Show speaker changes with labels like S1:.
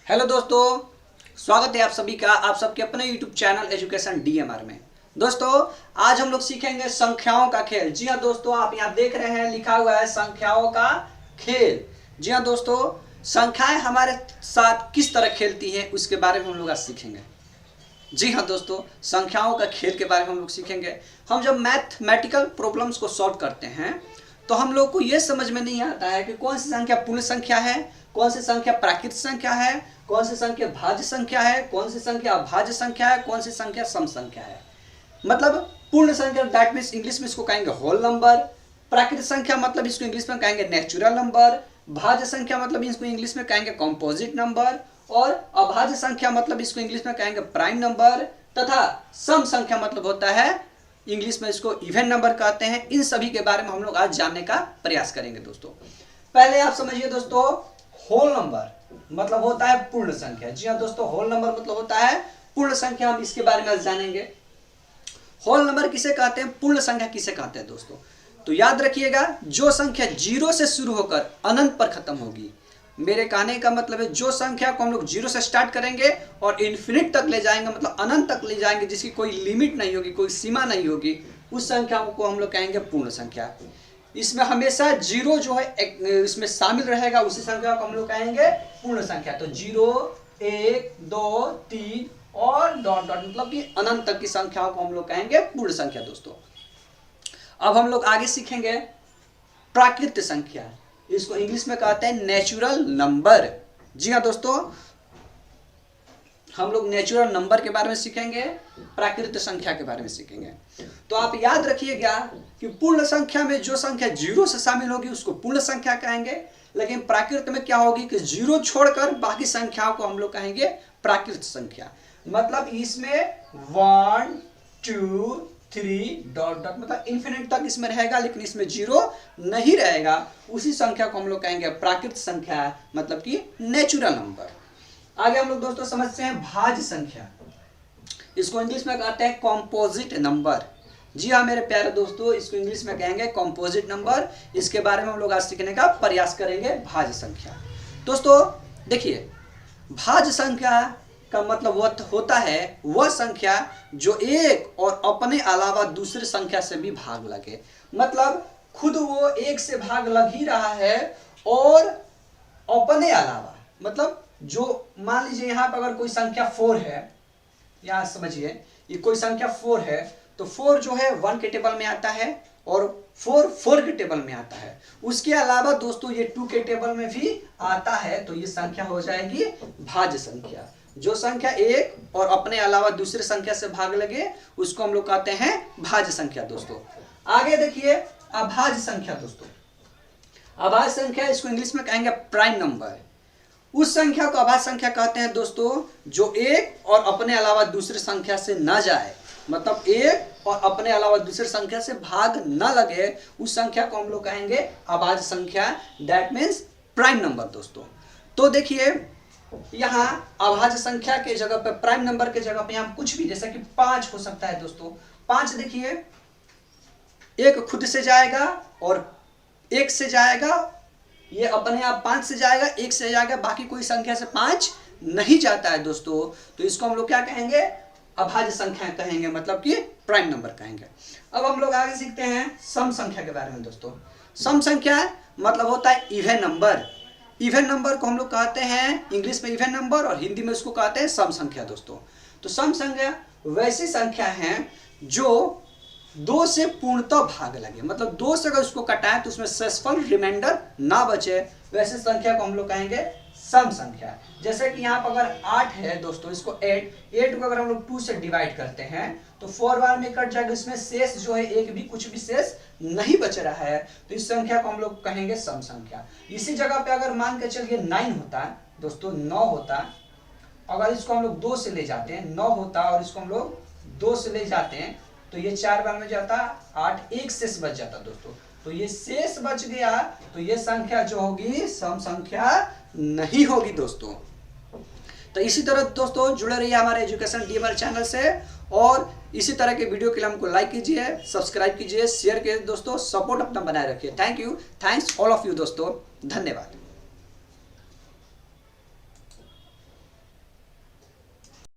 S1: Hello दोस्तों, स्वागत है आप सभी का आप सबके अपने यूट्यूब चैनल एजुकेशन डीएमआर में। दोस्तों आज हम लोग सीखेंगे संख्याओं का खेल। जी हाँ दोस्तों, आप यहाँ देख रहे हैं लिखा हुआ है संख्याओं का खेल। जी हाँ दोस्तों, संख्याएं हमारे साथ किस तरह खेलती हैं उसके बारे में हम लोग आज सीखेंगे। जी हाँ दोस्तों, संख्याओं का खेल के बारे में हम लोग सीखेंगे। हम जब मैथमेटिकल प्रॉब्लम्स को सॉल्व करते हैं तो हम लोग को ये समझ में नहीं आता है कि कौन सी संख्या पूर्ण संख्या है, कौन सी संख्या प्राकृत संख्या है, कौन सी संख्या भाज्य संख्या है, कौन सी संख्या अभाज्य संख्या है, कौन सी संख्या सम संख्या है। मतलब पूर्ण संख्या दैट मीन्स इंग्लिश में इसको कहेंगे होल नंबर। प्राकृत संख्या मतलब इसको इंग्लिश में कहेंगे नेचुरल नंबर। भाज्य संख्या मतलब इसको इंग्लिश में कहेंगे कॉम्पोजिट नंबर। और अभाज्य संख्या मतलब इसको इंग्लिश में कहेंगे प्राइम नंबर। तथा सम संख्या मतलब होता है इंग्लिश में इसको इवन नंबर कहते हैं। इन सभी के बारे में हम लोग आज जानने का प्रयास करेंगे दोस्तों। पहले आप समझिए दोस्तों, होल नंबर मतलब होता है पूर्ण संख्या। जी हाँ दोस्तों, होल नंबर मतलब होता है पूर्ण संख्या। हम इसके बारे में आज जानेंगे। होल नंबर किसे कहते हैं, पूर्ण संख्या किसे कहते हैं दोस्तों। तो याद रखिएगा, जो संख्या जीरो से शुरू होकर अनंत पर खत्म होगी। मेरे कहने का मतलब है जो संख्या को हम लोग जीरो से स्टार्ट करेंगे और इन्फिनिट तक ले जाएंगे, मतलब अनंत तक ले जाएंगे, जिसकी कोई लिमिट नहीं होगी, कोई सीमा नहीं होगी, उस संख्या को हम लोग कहेंगे पूर्ण संख्या। इसमें हमेशा जीरो जो है इसमें शामिल रहेगा, उसी संख्या को हम लोग कहेंगे पूर्ण संख्या। तो 0, 1, 2, 3 और डॉट डॉट मतलब कि अनंत तक की संख्याओं को हम लोग कहेंगे पूर्ण संख्या दोस्तों। अब हम लोग आगे सीखेंगे प्राकृत संख्या। इसको इंग्लिश में कहते हैं नेचुरल नंबर। जी हाँ दोस्तों, हम लोग नेचुरल नंबर के बारे में सीखेंगे, प्राकृत संख्या के बारे में सीखेंगे। तो आप याद रखिएगा कि पूर्ण संख्या में जो संख्या जीरो से शामिल होगी उसको पूर्ण संख्या कहेंगे, लेकिन प्राकृत में क्या होगी कि जीरो छोड़कर बाकी संख्याओं को हम लोग कहेंगे प्राकृत संख्या। मतलब इसमें 1, 2, 3 डॉट डॉट मतलब इन्फिनिट तक इसमें रहेगा, लेकिन इसमें जीरो नहीं रहेगा। उसी संख्या को हम लोग कहेंगे प्राकृत संख्या, मतलब कि नेचुरल नंबर। आगे हम लोग दोस्तों समझते हैं भाज्य संख्या। इसको इंग्लिश में कहते हैं कॉम्पोजिट नंबर। जी हाँ मेरे प्यारे दोस्तों, इसको इंग्लिश में कहेंगे कॉम्पोजिट नंबर। इसके बारे में हम लोग आज सीखने का प्रयास करेंगे, भाज्य संख्या। दोस्तों देखिए, भाज्य संख्या का मतलब वह होता है वह संख्या जो एक और अपने अलावा दूसरे संख्या से भी भाग लगे। मतलब खुद वो एक से भाग लग ही रहा है और अपने अलावा, मतलब जो मान लीजिए यहाँ पर अगर कोई संख्या 4 है, यहाँ समझिए ये कोई संख्या 4 है, तो 4 जो है 1 के टेबल में आता है और 4 के टेबल में आता है। उसके अलावा दोस्तों ये 2 के टेबल में भी आता है, तो ये संख्या हो जाएगी भाज्य संख्या। जो संख्या एक और अपने अलावा दूसरे संख्या से भाग लगे उसको हम लोग कहते हैं भाज्य संख्या दोस्तों। आगे देखिए अभाज्य संख्या दोस्तों। अभाज्य संख्या इसको इंग्लिश में कहेंगे प्राइम नंबर। उस संख्या को अभाज्य संख्या कहते हैं दोस्तों जो एक और अपने अलावा दूसरे संख्या से ना जाए, मतलब एक और अपने अलावा दूसरे संख्या से भाग न लगे, उस संख्या को हम लोग कहेंगे अभाज्य संख्या, दैट मीन्स प्राइम नंबर दोस्तों। तो देखिए यहाँ अभाज्य संख्या के जगह पे, प्राइम नंबर के जगह पे यहाँ कुछ भी, जैसा कि 5 हो सकता है दोस्तों। 5 देखिए, एक खुद से जाएगा और 1 से जाएगा, ये अपने आप 5 से जाएगा, 1 से जाएगा, बाकी कोई संख्या से 5 नहीं जाता है दोस्तों। तो इसको हम लोग क्या कहेंगे, अभाज्य संख्या कहेंगे, मतलब कि प्राइम नंबर कहेंगे। अब हम लोग आगे सीखते हैं सम संख्या के बारे में दोस्तों। सम संख्या मतलब होता है इवन नंबर। इवन नंबर को हम लोग कहते हैं इंग्लिश में इवन नंबर और हिंदी में उसको कहते हैं सम संख्या दोस्तों। तो सम संख्या वैसी संख्या है जो 2 से पूर्णतः भाग लगे, मतलब 2 से अगर उसको कटाएं तो उसमें शेषफल रिमाइंडर ना बचे, वैसे संख्या को हम लोग कहेंगे सम संख्या। जैसे कि यहाँ पर अगर 8 है दोस्तों, इसको 8 को अगर हम लोग 2 से डिवाइड करते हैं तो 4 बार में कट जाएगा, इसमें शेष जो है एक भी कुछ भी शेष नहीं बच रहा है, तो इस संख्या को हम लोग कहेंगे सम संख्या। इसी जगह पे अगर मान के चलिए 9 होता है दोस्तों, 9 होता, अगर इसको हम लोग 2 से ले जाते हैं, 9 होता और इसको हम लोग 2 से ले जाते हैं तो ये 4 बार में जाता 8, एक शेष बच जाता दोस्तों। तो ये शेष बच गया, तो ये संख्या जो होगी सम संख्या नहीं होगी दोस्तों। तो इसी तरह दोस्तों जुड़े रहिए हमारे एजुकेशन डीएमआर चैनल से, और इसी तरह के वीडियो के लिए हमको लाइक कीजिए, सब्सक्राइब कीजिए, शेयर कीजिए दोस्तों, सपोर्ट अपना बनाए रखिए। Thank you, thanks all of you दोस्तों, धन्यवाद।